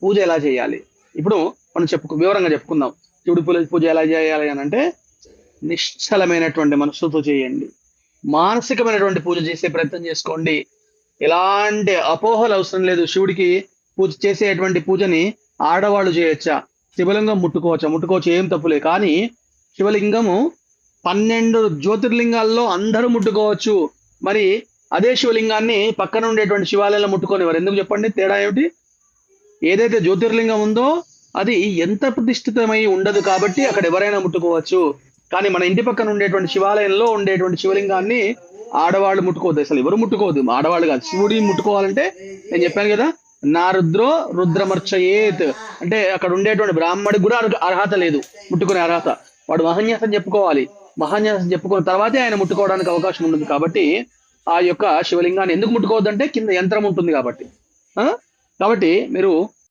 పూజ ఎలా చేయాలి ఇప్పుడు మనం వివరంగా చెప్పుకుందాం. శివుడి పూజ ఎలా చేయాలి అని అంటే నిశ్చలమైనటువంటి మనస్సుతో చేయండి. మానసికమైనటువంటి పూజ చేసే ప్రయత్నం చేసుకోండి. ఎలాంటి అపోహలు అవసరం లేదు. శివుడికి పూజ చేసేటువంటి పూజని ఆడవాళ్ళు చేయొచ్చా, శివలింగం ముట్టుకోవచ్చు, ఏం తప్పులే. కానీ శివలింగము 12 జ్యోతిర్లింగాల్లో అందరూ ముట్టుకోవచ్చు. మరి అదే శివలింగాన్ని పక్కన ఉండేటువంటి శివాలయంలో ముట్టుకోనివారు ఎందుకు చెప్పండి? తేడా ఏమిటి? ఏదైతే జ్యోతిర్లింగం ఉందో అది ఎంత ప్రతిష్ఠితమై ఉండదు కాబట్టి అక్కడ ఎవరైనా ముట్టుకోవచ్చు. కానీ మన ఇంటి పక్కన ఉండేటువంటి శివాలయంలో ఉండేటువంటి శివలింగాన్ని ఆడవాళ్ళు ముట్టుకోవద్దు. అసలు ఎవరు ముట్టుకోవద్దు, ఆడవాళ్ళు కాదు. శివుడి ముట్టుకోవాలంటే నేను చెప్పాను కదా, నా రుద్రమర్చయేత్ అంటే అక్కడ ఉండేటువంటి బ్రాహ్మడికి కూడా అర్హత లేదు, ముట్టుకునే అర్హత. వాడు మహాన్యాసం చెప్పుకోవాలి. మహాన్యాసం చెప్పుకున్న తర్వాతే ఆయన ముట్టుకోవడానికి అవకాశం ఉంటుంది. కాబట్టి ఆ యొక్క శివలింగాన్ని ఎందుకు ముట్టుకోవద్దంటే కింద యంత్రం ఉంటుంది కాబట్టి. కాబట్టి మీరు